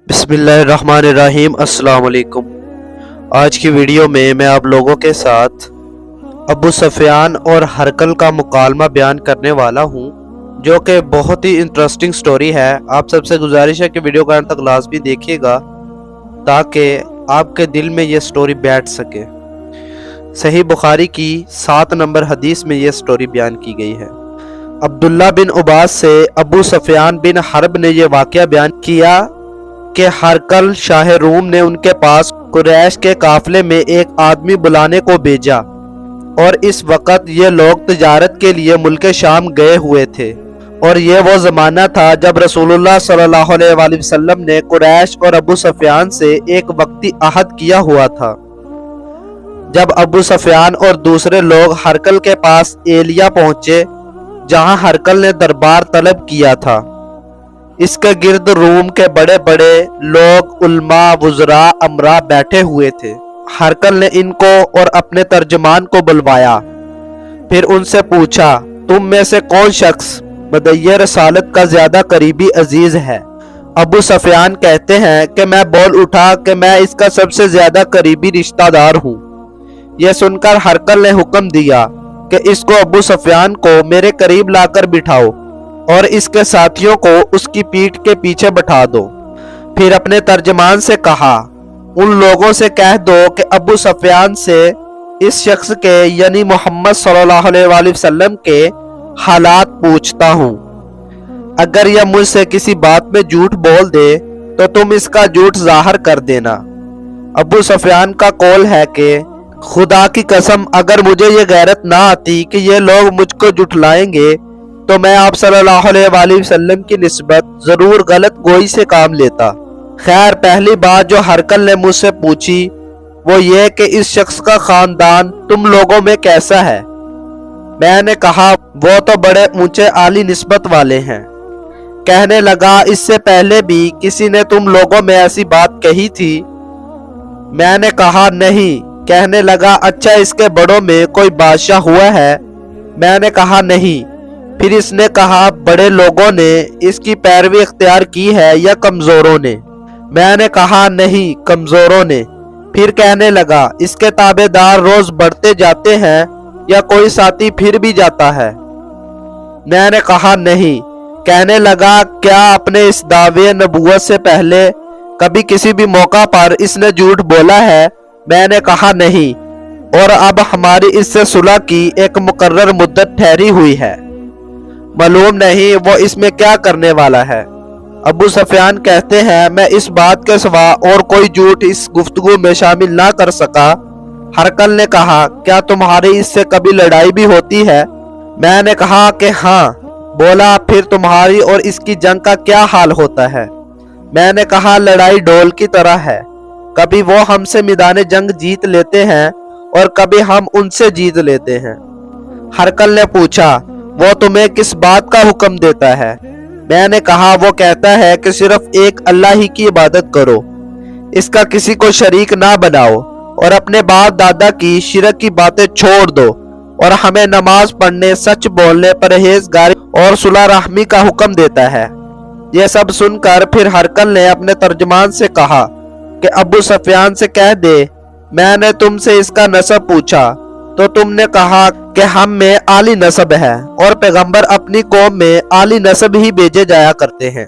بسم اللہ الرحمن الرحیم۔ السلام علیکم۔ آج کی ویڈیو میں آپ لوگوں کے ساتھ ابو سفیان اور ہرقل کا مکالمہ بیان کرنے والا ہوں، جو کہ بہت ہی انٹرسٹنگ سٹوری ہے۔ آپ سب سے گزارش ہے کہ ویڈیو کا انت تک لازمی دیکھیے گا تاکہ آپ کے دل میں یہ سٹوری بیٹھ سکے۔ صحیح بخاری کی 7 نمبر حدیث میں یہ سٹوری بیان کی گئی ہے۔ عبداللہ بن عباس سے ابو سفیان بن حرب نے یہ واقعہ بیان کیا کہ ہرقل شاہ روم نے ان کے پاس قریش کے قافلے میں ایک آدمی بلانے کو بھیجا، اور اس وقت یہ لوگ تجارت کے لیے ملک شام گئے ہوئے تھے، اور یہ وہ زمانہ تھا جب رسول اللہ صلی اللہ علیہ وآلہ وسلم نے قریش اور ابو سفیان سے ایک وقتی عہد کیا ہوا تھا۔ جب ابو سفیان اور دوسرے لوگ ہرقل کے پاس ایلیا پہنچے جہاں ہرقل نے دربار طلب کیا تھا، اس کے گرد روم کے بڑے بڑے لوگ، علماء، وزراء، امراء بیٹھے ہوئے تھے۔ ہرقل نے ان کو اور اپنے ترجمان کو بلوایا، پھر ان سے پوچھا، تم میں سے کون شخص مدعی رسالت کا زیادہ قریبی عزیز ہے؟ ابو سفیان کہتے ہیں کہ میں بول اٹھا کہ میں اس کا سب سے زیادہ قریبی رشتہ دار ہوں۔ یہ سن کر ہرقل نے حکم دیا کہ اس کو ابو سفیان کو میرے قریب لا کر بٹھاؤ اور اس کے ساتھیوں کو اس کی پیٹھ کے پیچھے بٹھا دو۔ پھر اپنے ترجمان سے کہا، ان لوگوں سے کہہ دو کہ ابو سفیان سے اس شخص کے یعنی محمد صلی اللہ علیہ وآلہ وسلم کے حالات پوچھتا ہوں۔ اگر یہ مجھ سے کسی بات میں جھوٹ بول دے تو تم اس کا جھوٹ ظاہر کر دینا۔ ابو سفیان کا قول ہے کہ خدا کی قسم اگر مجھے یہ غیرت نہ آتی کہ یہ لوگ مجھ کو جھٹلائیں گے تو میں آپ صلی اللہ علیہ وآلہ وسلم کی نسبت ضرور غلط گوئی سے کام لیتا۔ خیر، پہلی بات جو ہرقل نے مجھ سے پوچھی وہ یہ کہ اس شخص کا خاندان تم لوگوں میں کیسا ہے؟ میں نے کہا، وہ تو بڑے اونچے عالی نسبت والے ہیں۔ کہنے لگا، اس سے پہلے بھی کسی نے تم لوگوں میں ایسی بات کہی تھی؟ میں نے کہا، نہیں۔ کہنے لگا، اچھا اس کے بڑوں میں کوئی بادشاہ ہوا ہے؟ میں نے کہا، نہیں۔ پھر اس نے کہا، بڑے لوگوں نے اس کی پیروی اختیار کی ہے یا کمزوروں نے؟ میں نے کہا، نہیں، کمزوروں نے۔ پھر کہنے لگا، اس کے تابع دار روز بڑھتے جاتے ہیں یا کوئی ساتھی پھر بھی جاتا ہے؟ میں نے کہا، نہیں۔ کہنے لگا، کیا اپنے اس دعوے نبوت سے پہلے کبھی کسی بھی موقع پر اس نے جھوٹ بولا ہے؟ میں نے کہا، نہیں، اور اب ہماری اس سے صلح کی ایک مقرر مدت ٹھہری ہوئی ہے، معلوم نہیں وہ اس میں کیا کرنے والا ہے۔ ابو سفیان کہتے ہیں، میں اس بات کے سوا اور کوئی جھوٹ اس گفتگو میں شامل نہ کر سکا۔ ہرقل نے کہا، کیا تمہاری اس سے کبھی لڑائی بھی ہوتی ہے؟ میں نے کہا کہ ہاں۔ بولا، پھر تمہاری اور اس کی جنگ کا کیا حال ہوتا ہے؟ میں نے کہا، لڑائی ڈول کی طرح ہے، کبھی وہ ہم سے میدان جنگ جیت لیتے ہیں اور کبھی ہم ان سے جیت لیتے ہیں۔ ہرقل نے پوچھا، وہ تمہیں کس بات کا حکم دیتا ہے؟ میں نے کہا، وہ کہتا ہے کہ صرف ایک اللہ ہی کی عبادت کرو، اس کا کسی کو شریک نہ بناؤ، اور اپنے باپ دادا کی شرک کی باتیں چھوڑ دو، اور ہمیں نماز پڑھنے، سچ بولنے، پرہیزگاری اور صلح رحمی کا حکم دیتا ہے۔ یہ سب سن کر پھر ہرقل نے اپنے ترجمان سے کہا کہ ابو سفیان سے کہہ دے، میں نے تم سے اس کا نسب پوچھا تو تم نے کہا کہ ہم میں عالی نسب ہے، اور پیغمبر اپنی قوم میں عالی نسب ہی بھیجے جایا کرتے ہیں۔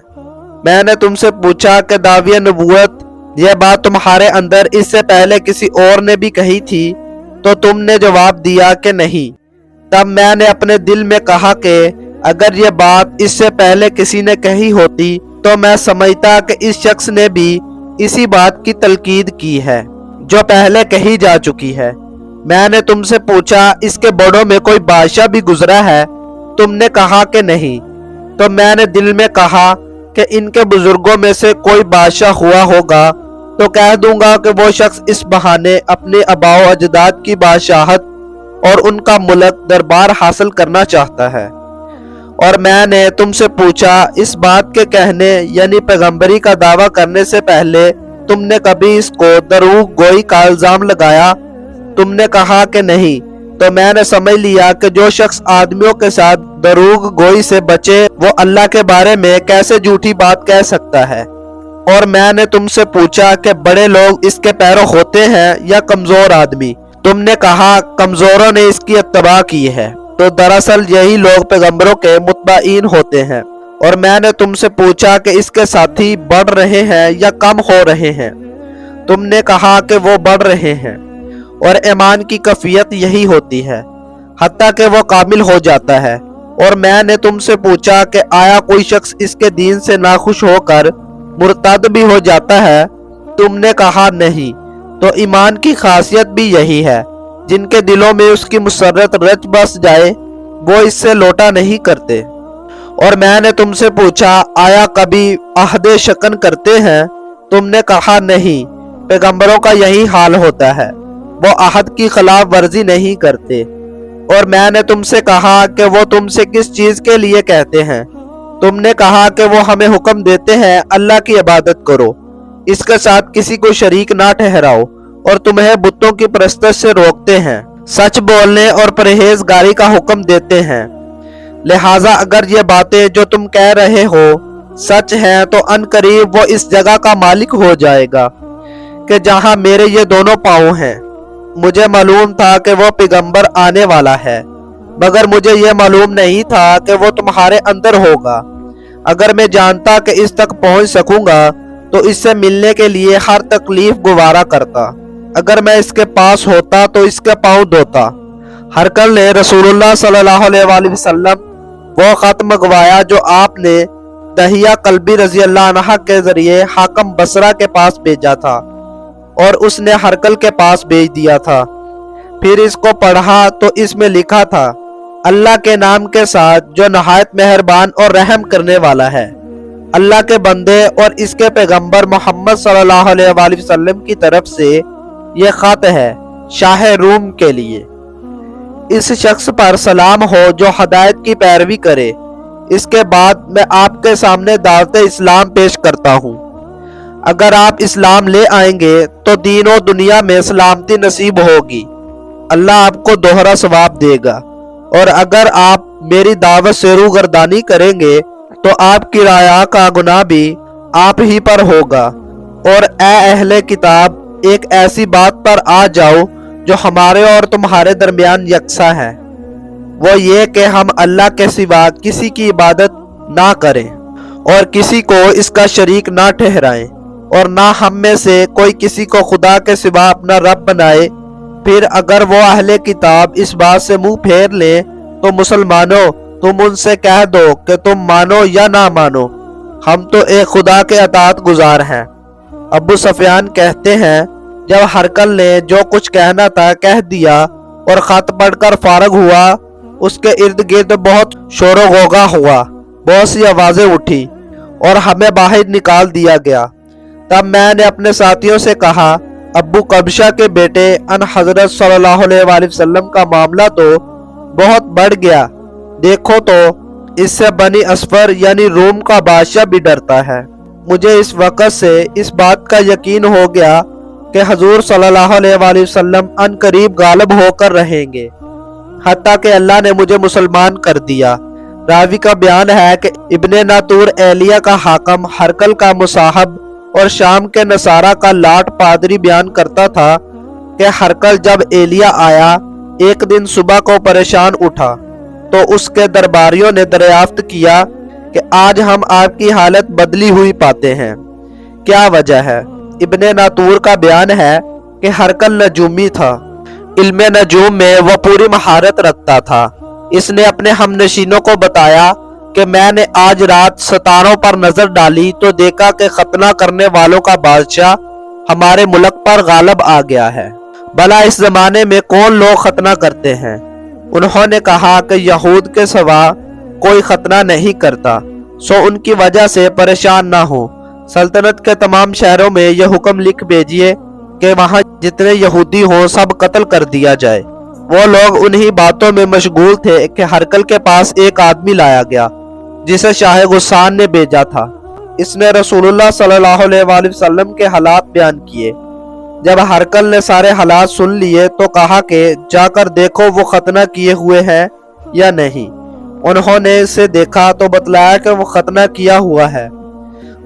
میں نے تم سے پوچھا کہ دعوی نبوت، یہ بات تمہارے اندر اس سے پہلے کسی اور نے بھی کہی تھی؟ تو تم نے جواب دیا کہ نہیں۔ تب میں نے اپنے دل میں کہا کہ اگر یہ بات اس سے پہلے کسی نے کہی ہوتی تو میں سمجھتا کہ اس شخص نے بھی اسی بات کی تلقید کی ہے جو پہلے کہی جا چکی ہے۔ میں نے تم سے پوچھا، اس کے بڑوں میں کوئی بادشاہ بھی گزرا ہے؟ تم نے کہا کہ نہیں۔ تو میں نے دل میں کہا کہ ان کے بزرگوں میں سے کوئی بادشاہ ہوا ہوگا تو کہہ دوں گا کہ وہ شخص اس بہانے اپنے آباء و اجداد کی بادشاہت اور ان کا ملک دربار حاصل کرنا چاہتا ہے۔ اور میں نے تم سے پوچھا، اس بات کے کہنے یعنی پیغمبری کا دعویٰ کرنے سے پہلے تم نے کبھی اس کو دروغ گوئی کا الزام لگایا؟ تم نے کہا کہ نہیں۔ تو میں نے سمجھ لیا کہ جو شخص آدمیوں کے ساتھ دروغ گوئی سے بچے وہ اللہ کے بارے میں کیسے جھوٹی بات کہہ سکتا ہے۔ اور میں نے تم سے پوچھا کہ بڑے لوگ اس کے پیرو ہوتے ہیں یا کمزور آدمی؟ تم نے کہا کمزوروں نے اس کی اتباع کی ہے۔ تو دراصل یہی لوگ پیغمبروں کے متبعین ہوتے ہیں۔ اور میں نے تم سے پوچھا کہ اس کے ساتھی بڑھ رہے ہیں یا کم ہو رہے ہیں؟ تم نے کہا کہ وہ بڑھ رہے ہیں۔ اور ایمان کی کیفیت یہی ہوتی ہے حتیٰ کہ وہ کامل ہو جاتا ہے۔ اور میں نے تم سے پوچھا کہ آیا کوئی شخص اس کے دین سے ناخوش ہو کر مرتد بھی ہو جاتا ہے؟ تم نے کہا نہیں۔ تو ایمان کی خاصیت بھی یہی ہے، جن کے دلوں میں اس کی مسرت رچ بس جائے وہ اس سے لوٹا نہیں کرتے۔ اور میں نے تم سے پوچھا آیا کبھی عہد شکن کرتے ہیں؟ تم نے کہا نہیں۔ پیغمبروں کا یہی حال ہوتا ہے، وہ عہد کی خلاف ورزی نہیں کرتے۔ اور میں نے تم سے کہا کہ وہ تم سے کس چیز کے لیے کہتے ہیں؟ تم نے کہا کہ وہ ہمیں حکم دیتے ہیں اللہ کی عبادت کرو، اس کے ساتھ کسی کو شریک نہ ٹھہراؤ، اور تمہیں بتوں کی پرستش سے روکتے ہیں، سچ بولنے اور پرہیزگاری کا حکم دیتے ہیں۔ لہٰذا اگر یہ باتیں جو تم کہہ رہے ہو سچ ہیں تو ان قریب وہ اس جگہ کا مالک ہو جائے گا کہ جہاں میرے یہ دونوں پاؤں ہیں۔ مجھے معلوم تھا کہ وہ پیغمبر آنے والا ہے، مگر مجھے یہ معلوم نہیں تھا کہ وہ تمہارے اندر ہوگا۔ اگر میں جانتا کہ اس تک پہنچ سکوں گا تو اس سے ملنے کے لیے ہر تکلیف گوارا کرتا۔ اگر میں اس کے پاس ہوتا تو اس کے پاؤں دھوتا۔ ہرقل نے رسول اللہ صلی اللہ علیہ وآلہ وسلم وہ خط منگوایا جو آپ نے دہیہ قلبی رضی اللہ عنہ کے ذریعے حاکم بصرہ کے پاس بھیجا تھا، اور اس نے ہرقل کے پاس بھیج دیا تھا۔ پھر اس کو پڑھا تو اس میں لکھا تھا اللہ کے نام کے ساتھ جو نہایت مہربان اور رحم کرنے والا ہے۔ اللہ کے بندے اور اس کے پیغمبر محمد صلی اللہ علیہ وآلہ وسلم کی طرف سے یہ خط ہے شاہ روم کے لیے۔ اس شخص پر سلام ہو جو ہدایت کی پیروی کرے۔ اس کے بعد میں آپ کے سامنے دعوت اسلام پیش کرتا ہوں۔ اگر آپ اسلام لے آئیں گے تو دین و دنیا میں سلامتی نصیب ہوگی، اللہ آپ کو دوہرا ثواب دے گا۔ اور اگر آپ میری دعوت سے روگردانی کریں گے تو آپ کی رعایا کا گناہ بھی آپ ہی پر ہوگا۔ اور اے اہل کتاب، ایک ایسی بات پر آ جاؤ جو ہمارے اور تمہارے درمیان یکساں ہے، وہ یہ کہ ہم اللہ کے سوا کسی کی عبادت نہ کریں اور کسی کو اس کا شریک نہ ٹھہرائیں، اور نہ ہم میں سے کوئی کسی کو خدا کے سوا اپنا رب بنائے۔ پھر اگر وہ اہل کتاب اس بات سے منہ پھیر لیں تو مسلمانوں، تم ان سے کہہ دو کہ تم مانو یا نہ مانو، ہم تو ایک خدا کے اطاعت گزار ہیں۔ ابو سفیان کہتے ہیں جب ہرقل نے جو کچھ کہنا تھا کہہ دیا اور خط پڑھ کر فارغ ہوا، اس کے ارد گرد بہت شور و غوغا ہوا، بہت سی آوازیں اٹھی اور ہمیں باہر نکال دیا گیا۔ تب میں نے اپنے ساتھیوں سے کہا ابو قبشہ کے بیٹے ان حضرت صلی اللہ علیہ وآلہ وسلم کا معاملہ تو بہت بڑھ گیا، دیکھو تو اس سے بنی اصفر یعنی روم کا بادشاہ بھی ڈرتا ہے۔ مجھے اس وقت سے اس بات کا یقین ہو گیا کہ حضور صلی اللہ علیہ وآلہ وسلم ان قریب غالب ہو کر رہیں گے، حتیٰ کہ اللہ نے مجھے مسلمان کر دیا۔ راوی کا بیان ہے کہ ابن ناطور ایلیہ کا حاکم، ہرقل کا مصاحب اور شام کے نصارہ کا لاٹ پادری بیان کرتا تھا کہ ہرقل جب ایلیہ آیا ایک دن صبح کو پریشان اٹھا تو اس کے درباریوں نے دریافت کیا کہ آج ہم آپ کی حالت بدلی ہوئی پاتے ہیں، کیا وجہ ہے؟ ابن ناطور کا بیان ہے کہ ہرقل نجومی تھا، علم نجوم میں وہ پوری مہارت رکھتا تھا۔ اس نے اپنے ہم نشینوں کو بتایا کہ میں نے آج رات ستاروں پر نظر ڈالی تو دیکھا کہ ختنہ کرنے والوں کا بادشاہ ہمارے ملک پر غالب آ گیا ہے، بھلا اس زمانے میں کون لوگ ختنہ کرتے ہیں؟ انہوں نے کہا کہ یہود کے سوا کوئی ختنہ نہیں کرتا، سو ان کی وجہ سے پریشان نہ ہو۔ سلطنت کے تمام شہروں میں یہ حکم لکھ بھیجیے کہ وہاں جتنے یہودی ہوں سب قتل کر دیا جائے۔ وہ لوگ انہی باتوں میں مشغول تھے کہ ہرقل کے پاس ایک آدمی لایا گیا جسے شاہ غسان نے بھیجا تھا۔ اس نے رسول اللہ صلی اللہ علیہ وآلہ وسلم کے حالات بیان کیے۔ جب ہرقل نے سارے حالات سن لیے تو کہا کہ جا کر دیکھو وہ ختنہ کیے ہوئے ہیں یا نہیں۔ انہوں نے اسے دیکھا تو بتلایا کہ وہ ختنہ کیا ہوا ہے۔